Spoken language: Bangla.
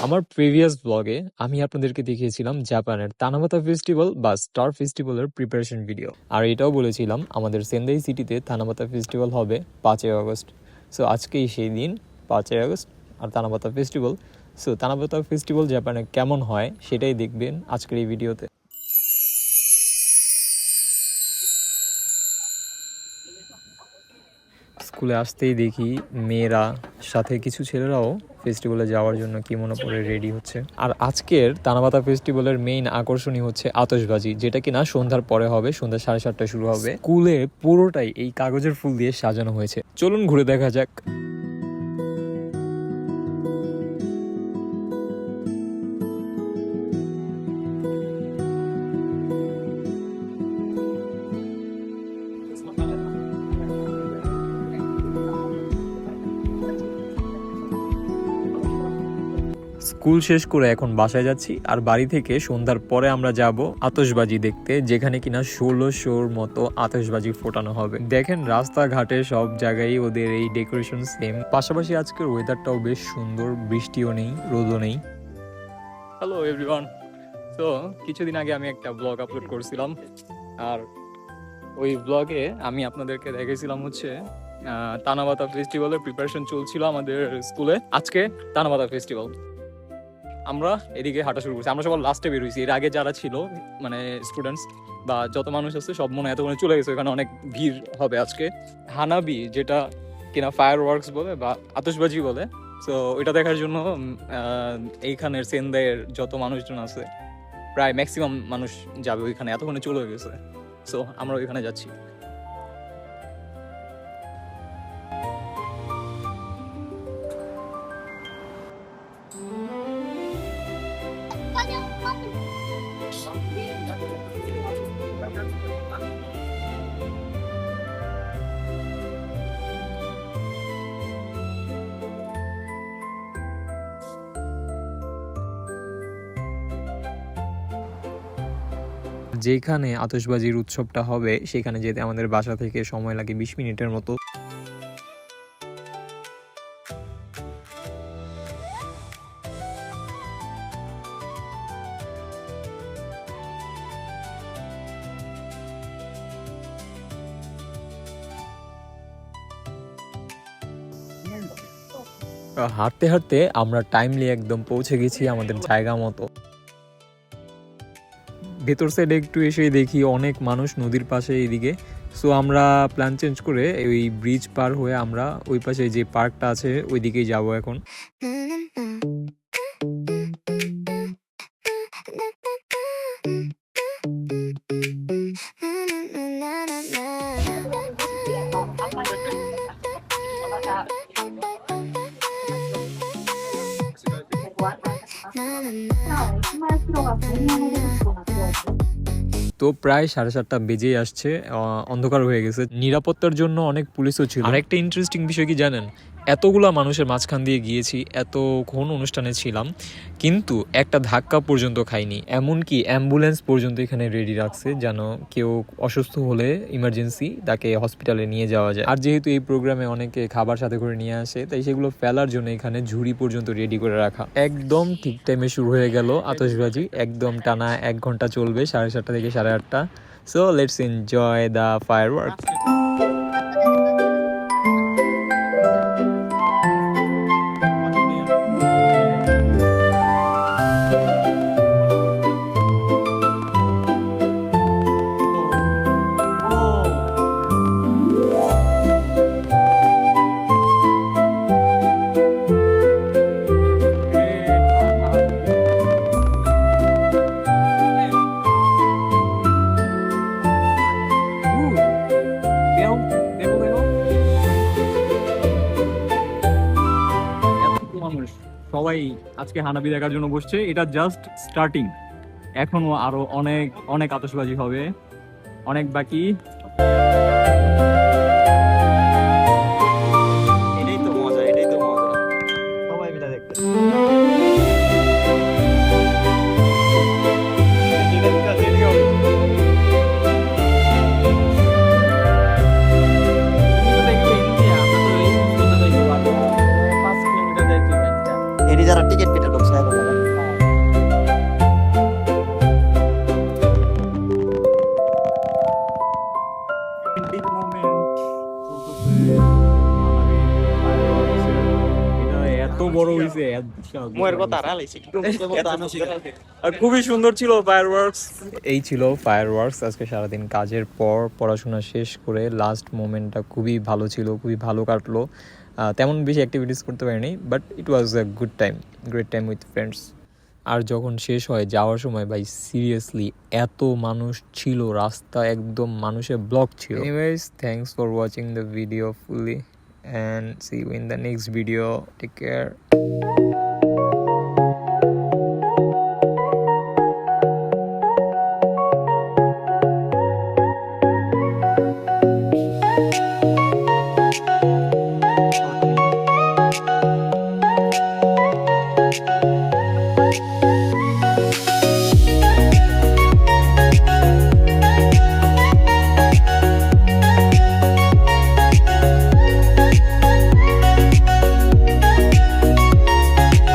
আমার প্রিভিয়াস ব্লগে আমি আপনাদেরকে দেখিয়েছিলাম জাপানের তানাবাতা ফেস্টিভ্যাল বা স্টার ফেস্টিভ্যালের প্রিপারেশন ভিডিও, আর এটাও বলেছিলাম আমাদের সেন্দাই সিটিতে তানাবাতা ফেস্টিভ্যাল হবে 5ই আগস্ট। সো আজকেই সেই দিন, 5ই আগস্ট, আর তানাবাতা ফেস্টিভ্যাল। সো তানাবাতা ফেস্টিভ্যাল জাপানে কেমন হয় সেটাই দেখবেন আজকের এই ভিডিওতে। স্কুলে আসতেই দেখি মেয়েরা, সাথে কিছু ছেলেরাও ফেস্টিভ্যালে যাওয়ার জন্য কিমোনো পরে রেডি হচ্ছে। আর আজকের তানাবাতা ফেস্টিভ্যালের মেইন আকর্ষণই হচ্ছে আতশবাজি, যেটা কিনা সন্ধ্যার পরে হবে, সন্ধ্যা 7:30টায় শুরু হবে। স্কুলে পুরোটাই এই কাগজের ফুল দিয়ে সাজানো হয়েছে। চলুন ঘুরে দেখা যাক। স্কুল শেষ করে এখন বাসায় যাচ্ছি, আর বাড়ি থেকে সন্ধ্যার পরে আমরা যাব আতশবাজি দেখতে, যেখানে কিনা 1600-র মতো আতশবাজি ফোটানো হবে। দেখেন রাস্তাঘাটে সব জায়গায় ওদের এই ডেকোরেশন সেম। পাশাপাশি আজকের ওয়েদারটাও বেশ সুন্দর, বৃষ্টিও নেই, রোদও নেই। Hello everyone. তো কিছুদিন আগে আমি একটা ব্লগ আপলোড করছিলাম, আর ওই ব্লগে আমি আপনাদেরকে দেখেছিলাম হচ্ছে তানাবাতা ফেস্টিভ্যালের প্রিপারেশন চলছিল আমাদের স্কুলে। আজকে তানাবাতা ফেস্টিভ্যাল, আমরা এদিকে হাঁটা শুরু করছি। আমরা সবার লাস্টে বেরোইছি, এর আগে যারা ছিল মানে স্টুডেন্টস বা যত মানুষ আছে সব মনে এতক্ষণে চলে গেছে। এখানে অনেক ভিড় হবে আজকে। হানাবি, যেটা কিনা ফায়ার ওয়ার্কস বলে বা আতশবাজি বলে, সো ওইটা দেখার জন্য এইখানের সেন্দাইয়ের যত মানুষজন আছে প্রায় ম্যাক্সিমাম মানুষ যাবে ওইখানে, এতক্ষণে চলে গেছে। সো আমরা ওইখানে যাচ্ছি। যেখানে আতশবাজির উৎসবটা হবে সেখানে যেতে আমাদের বাসা থেকে সময় লাগে 20 মিনিটের মতো। হাঁটতে হাঁটতে আমরা টাইমলি একদম পৌঁছে গেছি আমাদের জায়গা মতো। ভেতর সাইডে একটু এসে দেখি অনেক মানুষ নদীর পাশে এইদিকে। সো আমরা প্ল্যান চেঞ্জ করে ওই ব্রিজ পার হয়ে আমরা ওই পাশে যে পার্কটা আছে ওই দিকেই যাবো এখন। তো প্রায় 7:30 বেজেই আসছে, অন্ধকার হয়ে গেছে। নিরাপত্তার জন্য অনেক পুলিশও ছিল। আর একটা ইন্টারেস্টিং বিষয় কি জানেন, এতগুলা মানুষের মাঝখান দিয়ে গিয়েছি, এতক্ষণ অনুষ্ঠানে ছিলাম, কিন্তু একটা ধাক্কা পর্যন্ত খাইনি। এমনকি অ্যাম্বুলেন্স পর্যন্ত এখানে রেডি রাখছে, যেন কেউ অসুস্থ হলে ইমার্জেন্সি তাকে হসপিটালে নিয়ে যাওয়া যায়। আর যেহেতু এই প্রোগ্রামে অনেকে খাবার সাথে করে নিয়ে আসে, তাই সেগুলো ফেলার জন্য এখানে ঝুড়ি পর্যন্ত রেডি করে রাখা। একদম ঠিক টাইমে শুরু হয়ে গেল আতশবাজি, একদম টানা 1 ঘন্টা চলবে, 7:30 থেকে 8:30। So let's enjoy the fireworks. সবাই আজকে হানাবি দেখার জন্য বসছে। এটা জাস্ট স্টার্টিং, এখনো আরো অনেক অনেক আতশবাজি হবে, অনেক বাকি। এটাই তো মজা, এটাই তো মজা, সবাই মিলে দেখতে। যারা টিকিট কেটে ঢুকছে আর খুবই সুন্দর ছিল ফায়ারওয়ার্কস। এই ছিল ফায়ারওয়ার্কস আজকে সারাদিন কাজের পর পড়াশোনা শেষ করে লাস্ট মোমেন্টটা খুবই ভালো ছিল, খুবই ভালো কাটলো। তেমন বেশি অ্যাক্টিভিটিস করতে পারিনি, but it was a good time, great time with friends. আর যখন শেষ হয় যাওয়ার সময় ভাই সিরিয়াসলি এত মানুষ ছিল, রাস্তা একদম মানুষে ব্লক ছিল। Anyways, thanks for watching the video fully and see you in the next video. Take care.